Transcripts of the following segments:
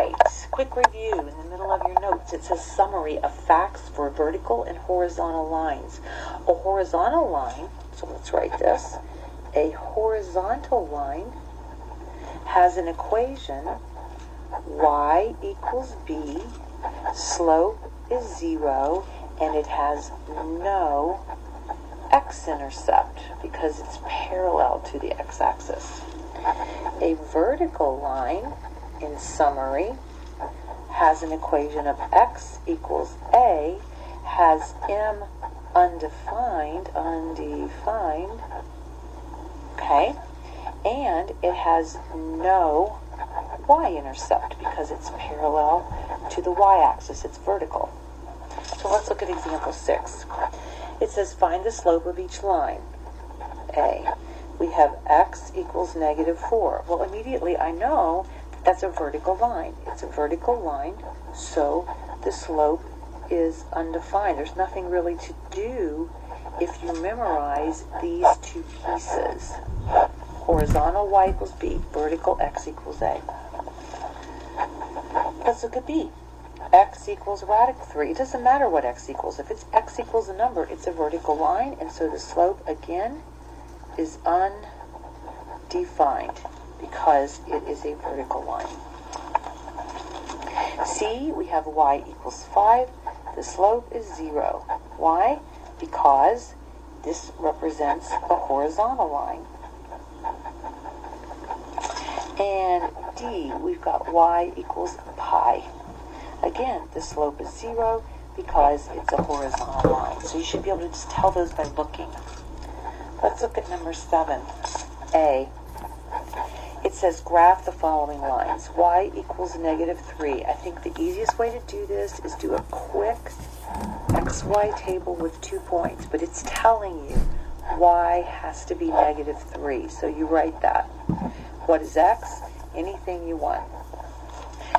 right, quick review in the middle of your notes. It says summary of facts for vertical and horizontal lines. A horizontal line, so let's write this. A horizontal line has an equation y equals b, slope is 0, and it has no x-intercept because it's parallel to the x-axis. A vertical line, in summary, has an equation of x equals a, has m undefined, okay, and it has no y-intercept because it's parallel to the y-axis, it's vertical. So let's look at example 6. It says find the slope of each line. A. We have x equals -4. Well, immediately I know that that's a vertical line. It's a vertical line, so the slope is undefined. There's nothing really to do if you memorize these two pieces. Horizontal y equals b, vertical x equals a. Let's look at b. X equals radical 3. It doesn't matter what x equals. If it's x equals a number, it's a vertical line, and so the slope, again, is undefined because it is a vertical line. C, we have y equals 5. The slope is 0. Why? Because this represents a horizontal line. And D, we've got y equals pi. Again, the slope is 0 because it's a horizontal line. So you should be able to just tell those by looking. Let's look at number 7, A. It says graph the following lines. Y equals -3. I think the easiest way to do this is do a quick XY table with 2 points, but it's telling you y has to be -3. So you write that. What is x? Anything you want.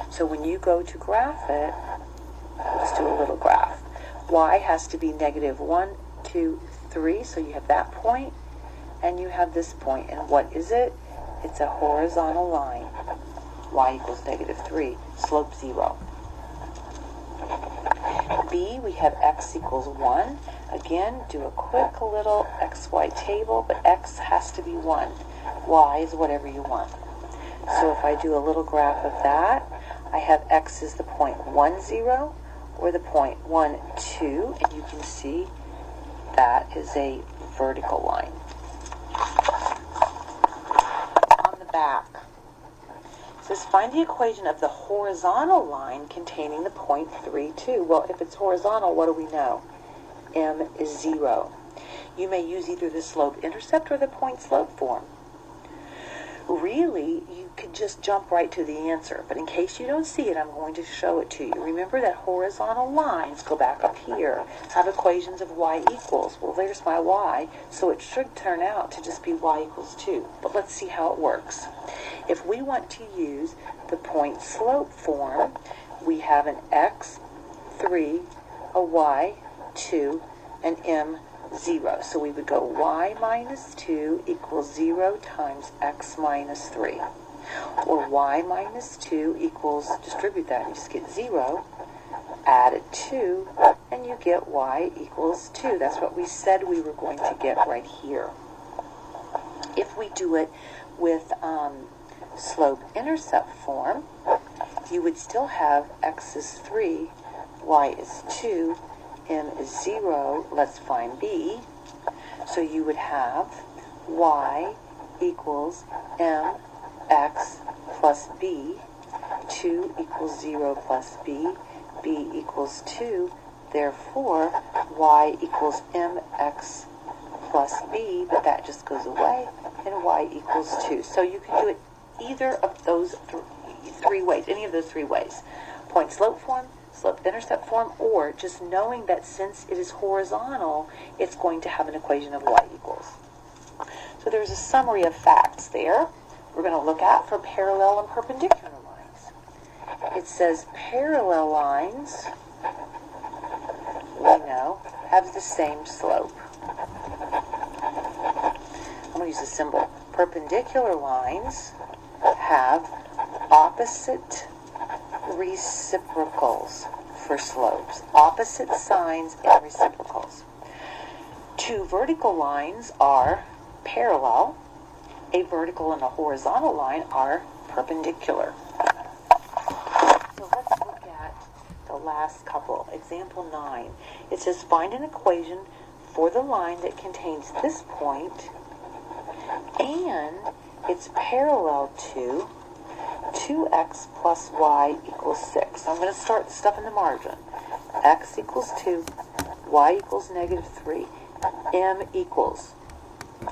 So when you go to graph it, let's do a little graph. Y has to be -1, 2, 3, so you have that point, and you have this point. And what is it? It's a horizontal line. Y equals -3, slope 0. B, we have x equals 1. Again, do a quick little XY table, but x has to be 1. Y is whatever you want. So if I do a little graph of that, I have x is the point 1, 0, or the point 1, 2, and you can see that is a vertical line. On the back, it says find the equation of the horizontal line containing the point 3, 2. Well, if it's horizontal, what do we know? M is 0. You may use either the slope-intercept or the point-slope form. Really, you could just jump right to the answer, but in case you don't see it, I'm going to show it to you. Remember that horizontal lines, go back up here, have equations of y equals. Well, there's my y, so it should turn out to just be y equals 2. But let's see how it works. If we want to use the point-slope form, we have an x, 3, a y, 2, and m, 0. So we would go y minus 2 equals 0 times x minus 3. Or y minus 2 equals, distribute that, you just get 0, add a 2, and you get y equals 2. That's what we said we were going to get right here. If we do it with slope-intercept form, you would still have x is 3, y is 2, m is 0, let's find b. So you would have y equals mx plus b, 2 equals 0 plus b, b equals 2, therefore y equals mx plus b, but that just goes away, and y equals 2. So you can do it either of those three ways, any of those three ways. Point-slope form, slope-intercept form, or just knowing that since it is horizontal, it's going to have an equation of y equals. So there's a summary of facts there we're going to look at for parallel and perpendicular lines. It says parallel lines, we know, have the same slope. I'm going to use a symbol. Perpendicular lines have opposite reciprocals for slopes. Opposite signs and reciprocals. Two vertical lines are parallel. A vertical and a horizontal line are perpendicular. So let's look at the last couple. Example 9. It says find an equation for the line that contains this point and it's parallel to 2x plus y equals 6. So I'm going to start the stuff in the margin. X equals 2, y equals negative 3, m equals.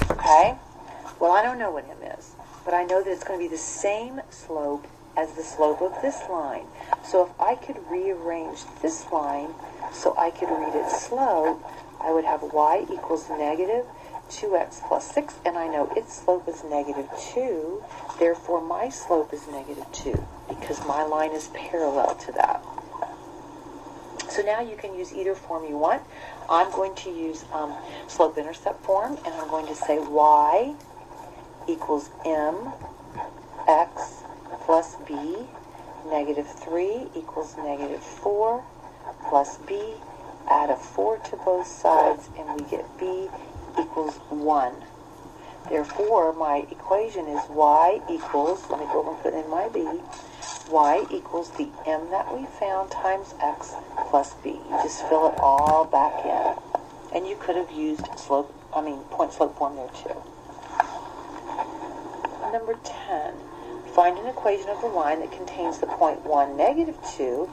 Okay? Well, I don't know what m is, but I know that it's going to be the same slope as the slope of this line. So if I could rearrange this line so I could read its slope, I would have y equals negative 2x plus 6, and I know its slope is negative 2. Therefore, my slope is negative 2 because my line is parallel to that. So now you can use either form you want. I'm going to use slope-intercept form, and I'm going to say y equals mx plus b, negative 3 equals negative 4 plus b, add a 4 to both sides, and we get b equals 1. Therefore, my equation is y equals, let me go over and put in my b, y equals the m that we found times x plus b. You just fill it all back in. And you could have used point slope form there too. Number 10. Find an equation of the line that contains the point 1, negative 2,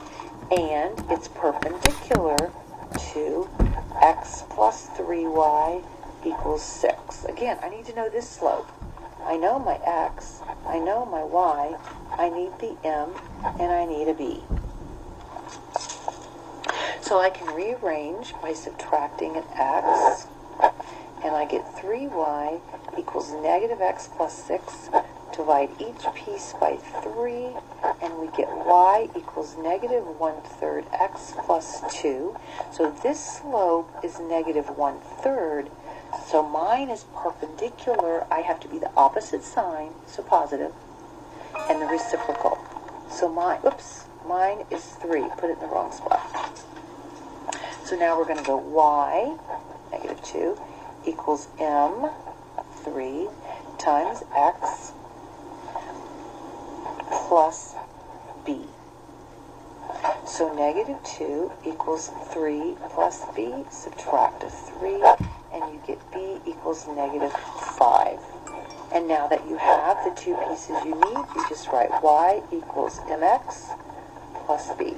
and it's perpendicular to x plus 3y equals 6. Again, I need to know this slope. I know my x, I know my y, I need the m, and I need a b. So I can rearrange by subtracting an x, and I get 3y equals negative x plus 6. Divide each piece by 3, and we get y equals negative 1/3 x plus 2. So this slope is negative 1/3. So mine is perpendicular. I have to be the opposite sign, so positive, and the reciprocal. So mine is 3. Put it in the wrong spot. So now we're going to go y, negative 2, equals m, 3, times x plus b. So negative 2 equals 3 plus b, subtract a 3, and you get b equals negative 5. And now that you have the two pieces you need, you just write y equals mx plus b.